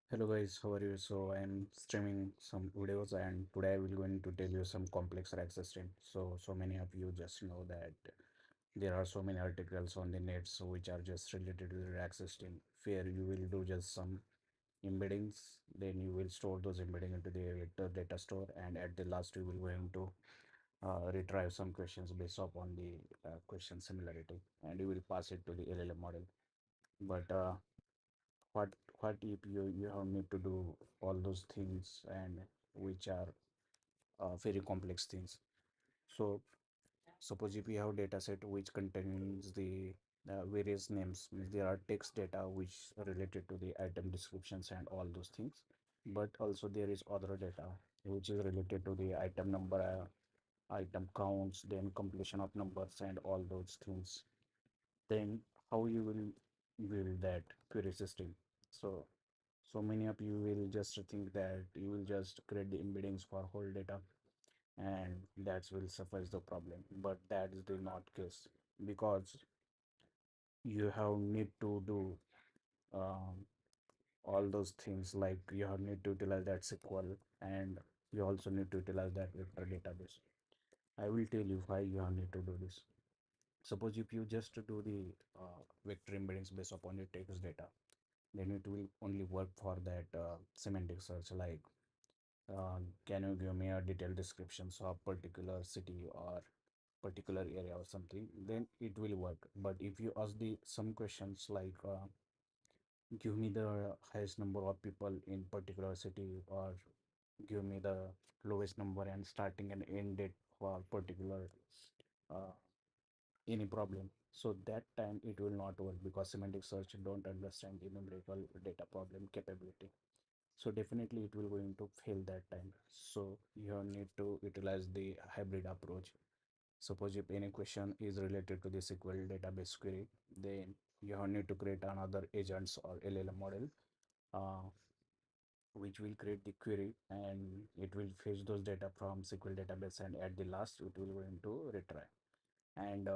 Hello guys, how are you? So I'm streaming some videos and today I will going to tell you some complex RAG system. So many of you just know that there are so many articles on the net which are just related to the RAG system. Here you will do just some embeddings, then you will store those embedding into the vector data store, and at the last you will going to retrieve some questions based upon the question similarity, and you will pass it to the LLM model. But what what if you have need to do all those things and which are very complex things. So suppose if you have data set which contains the various names, means there are text data which are related to the item descriptions and all those things, but also there is other data which is related to the item number, item counts, then completion of numbers and all those things. Then how you will build that query system? So many of you will just think that you will just create the embeddings for whole data and that will suffice the problem, but that is the not case, because you have need to do um, all those things, like you have need to utilize that SQL, and you also need to utilize that vector database. I will tell you why you have need to do this. Suppose if you just do the vector embeddings based upon your text data, then it will only work for that semantic search, like can you give me a detailed descriptions of particular city or particular area or something, then it will work. But if you ask the some questions like give me the highest number of people in particular city, or give me the lowest number and starting and end date for particular uh, any problem, so that time it will not work because semantic search don't understand the numerical data problem capability. So definitely it will going to fail that time. So you need to utilize the hybrid approach. Suppose if any question is related to the SQL database query, then you need to create another agents or LLM model, uh, which will create the query and it will fetch those data from SQL database, and at the last it will going to retrieve. And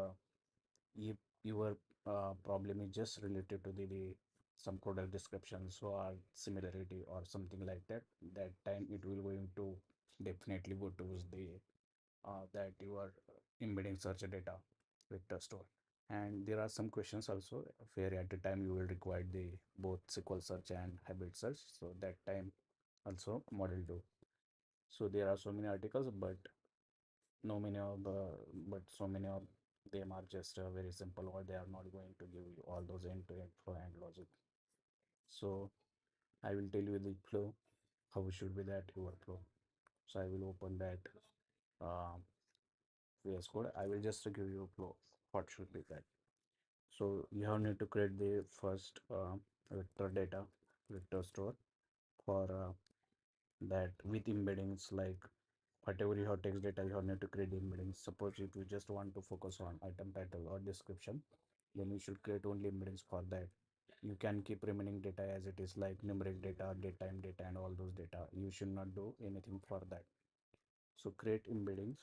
if your problem is just related to the some product descriptions or similarity or something like that, that time it will going to definitely go towards the that you are embedding search data vector store. And there are some questions also where at the time you will require the both SQL search and hybrid search, so that time also model do. So there are so many articles, but no many of the but so many of them are just very simple, or they are not going to give you all those end-to-end flow and logic. So I will tell you the flow, how should be that your flow. So I will open that um, VS Code. I will just give you a flow. What should be that? So you have need to create the first vector data vector store for that with embeddings, like whatever you have text data you have need to create the embeddings. Suppose if you just want to focus on item title or description, then you should create only embeddings for that. You can keep remaining data as it is, like numeric data, date time data and all those data. You should not do anything for that. So create embeddings,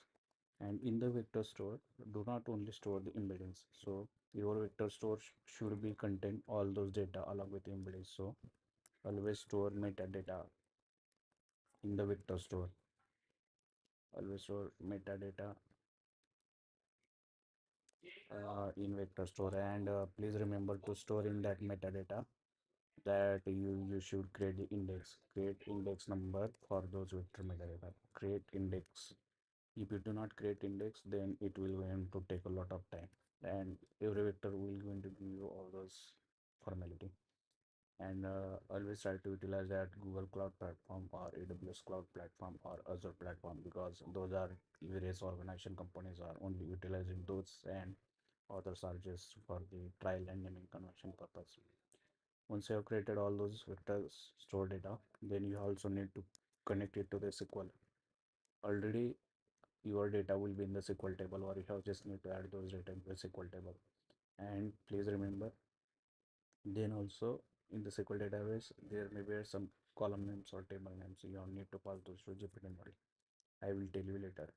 and in the vector store do not only store the embeddings. So your vector store should be contain all those data along with embeddings. So always store metadata in the vector store. Always store metadata in vector store, and please remember to store in that metadata that you should create the index, create index number for those vector metadata, create index. If you do not create index, then it will going to take a lot of time, and every vector will going to give you all those formality. And always try to utilize that Google Cloud Platform or AWS Cloud Platform or Azure Platform, because those are various organization companies are only utilizing those, and others are just for the trial and naming convention purpose. Once you have created all those vectors store data, then you also need to connect it to the SQL. Already your data will be in the SQL table, or you have just need to add those data into the SQL table. And please remember, then also in the SQL database, there may be some column names or table names. You don't need to pass those to GPT model. I will tell you later.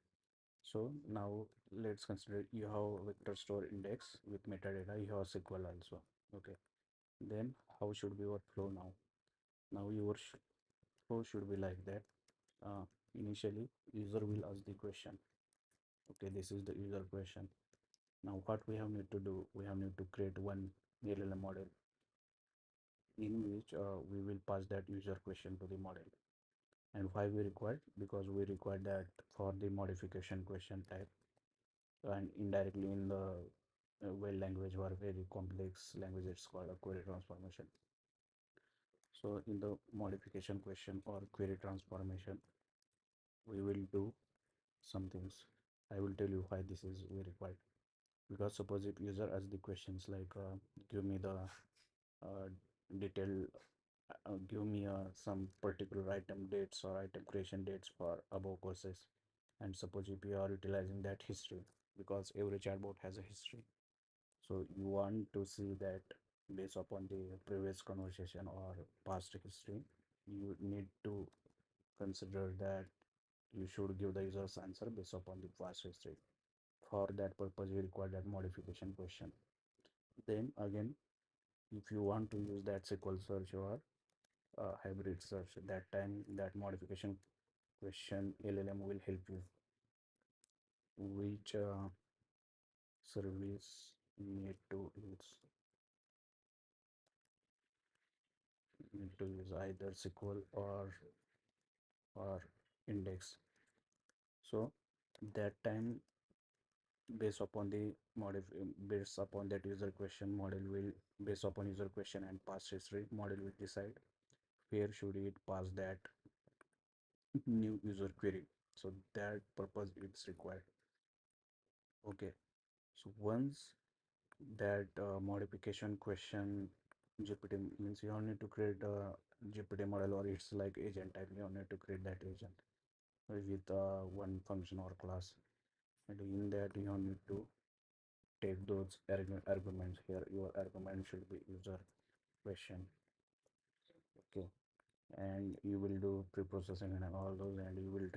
So now let's consider you have vector store index with metadata. You have SQL also. Okay. Then how should be our flow now? Now your flow should be like that. Initially, user will ask the question. Okay, this is the user question. Now, what we have need to do? We have need to create one LLM model in which we will pass that user question to the model. And why we require? Because we require that for the modification question type, and indirectly in the well language or very complex language, it's called a query transformation. So in the modification question or query transformation, we will do some things. I will tell you why this is we required. Because suppose if user asks the questions like give me the uh, detail, give me some particular item dates or item creation dates for above courses, and suppose if you are utilizing that history, because every chatbot has a history, so you want to see that based upon the previous conversation or past history, you need to consider that you should give the user's answer based upon the past history. For that purpose, you require that modification question. Then again, if you want to use that SQL search or hybrid search, that time that modification question LLM will help you which service you need to use either SQL or index. So that time based upon the based upon that user question, model will based upon user question and past history, model will decide where should it pass that new user query. So that purpose it's required. Okay, so once that modification question GPT means you don't need to create a GPT model, or it's like agent type, you don't need to create that agent with one function or class, and in that you don't need to take those arguments. Here your argument should be user question. Okay, and you will do pre-processing and all those, and you will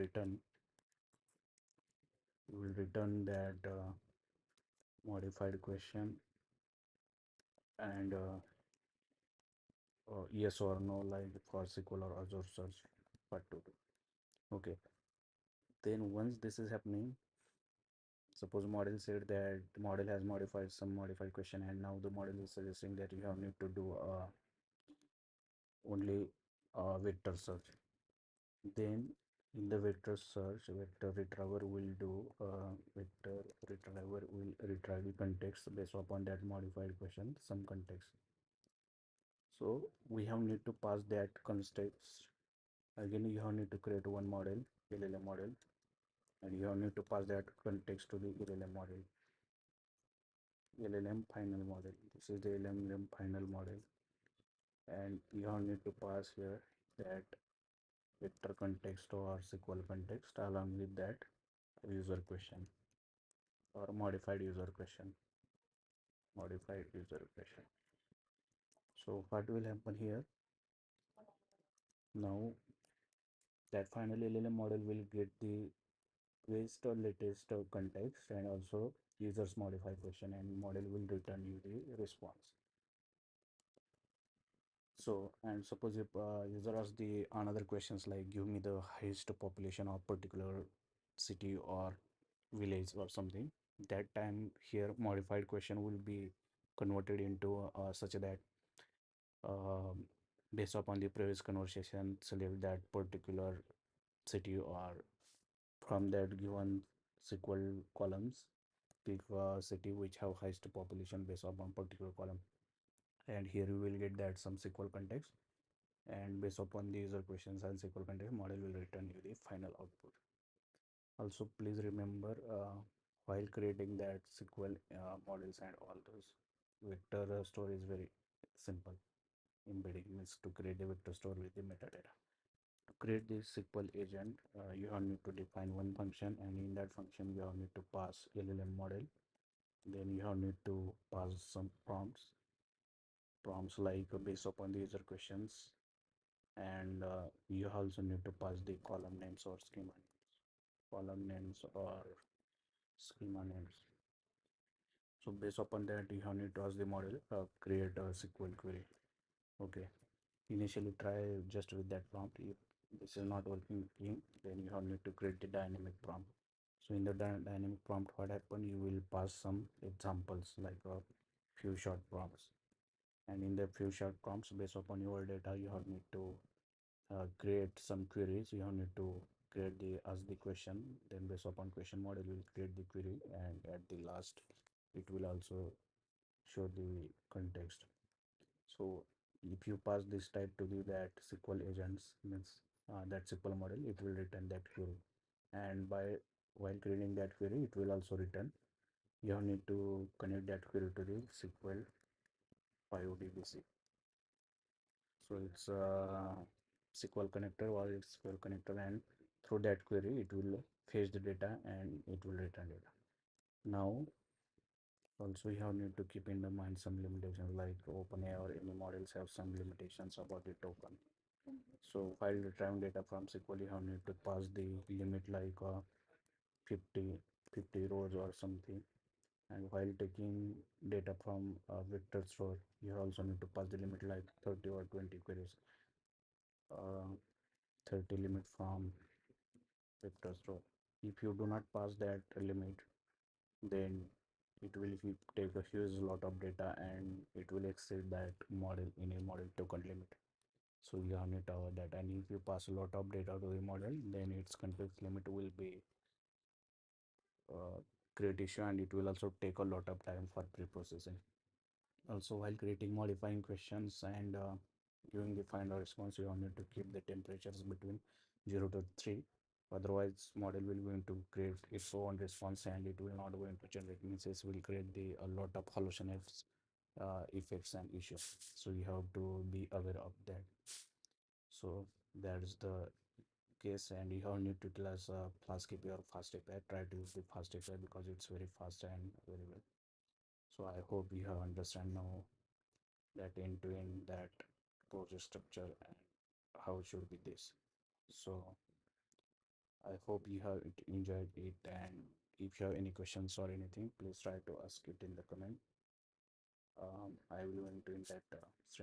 return that modified question and yes or no, like for SQL or Azure search, what to do. Okay, then once this is happening, suppose model said that the model has modified some modified question, and now the model is suggesting that you have need to do only vector search. Then in the vector search, vector retriever will do vector retriever will retrieve the context based upon that modified question, some context. So we have need to pass that context. Again, you have need to create one model, LLM model, and you have need to pass that context to the LLM model. LLM final model. This is the LLM final model, and you have need to pass here that vector context or SQL context along with that user question or modified user question. Modified user question. So what will happen here? Now that final LLM model will get the latest or latest context and also users modify question, and model will return you the response. So, and suppose if user asks the another questions like give me the highest population of particular city or village or something, that time here modified question will be converted into such that um, based upon the previous conversation, select that particular city, or from that given SQL columns, pick a city which have highest population based upon particular column, and here you will get that some SQL context, and based upon the user questions and SQL context, model will return you the final output. Also, please remember while creating that SQL models and all those, vector store is very simple. Embedding means to create a vector store with the metadata. To create this SQL agent, you have need to define one function, and in that function you have need to pass LLM model. Then you have need to pass some prompts like based upon the user questions, and you also need to pass the column names or schema names, column names or schema names. So based upon that, you have need to ask the model create a SQL query. Okay, initially try just with that prompt. If this is not working clean, then you have need to create the dynamic prompt. So in the dynamic prompt, what happen, you will pass some examples like a few short prompts, and in the few short prompts based upon your data, you have need to create some queries. You have need to create the ask the question, then based upon question model will create the query, and at the last it will also show the context. So if you pass this type to the that SQL agents, means that SQL model, it will return that query. And while creating that query, it will also return. You need to connect that query to the SQL 5DBC. So it's a SQL connector or it's SQL connector, and through that query, it will fetch the data and it will return data. Now, also you have need to keep in the mind some limitations, like OpenAI or any models have some limitations about the token. So while retrieving data from SQL, you have need to pass the limit like 50, 50 rows or something. And while taking data from a vector store, you also need to pass the limit like 30 or 20 queries. Uh, 30 limit from vector store. If you do not pass that limit, then it will take a huge lot of data and it will exceed that model in a model token limit. So you have need to avoid that. And if you pass a lot of data to the model, then its context limit will be great issue, and it will also take a lot of time for pre-processing. Also, while creating modifying questions and giving the final response, you need to keep the temperatures between 0 to 3. Otherwise, model will going to create its own response and it will not going to generate, means it will create the a lot of hallucinations, effects and issues. So you have to be aware of that. So that is the case, and you have need to utilize fast KPI or fast API. Try to use the fast API because it's very fast and very well. So I hope you have understand now that end to end that project structure and how it should be this. So I hope you have enjoyed it, and if you have any questions or anything, please try to ask it in the comment. I will go into that stream.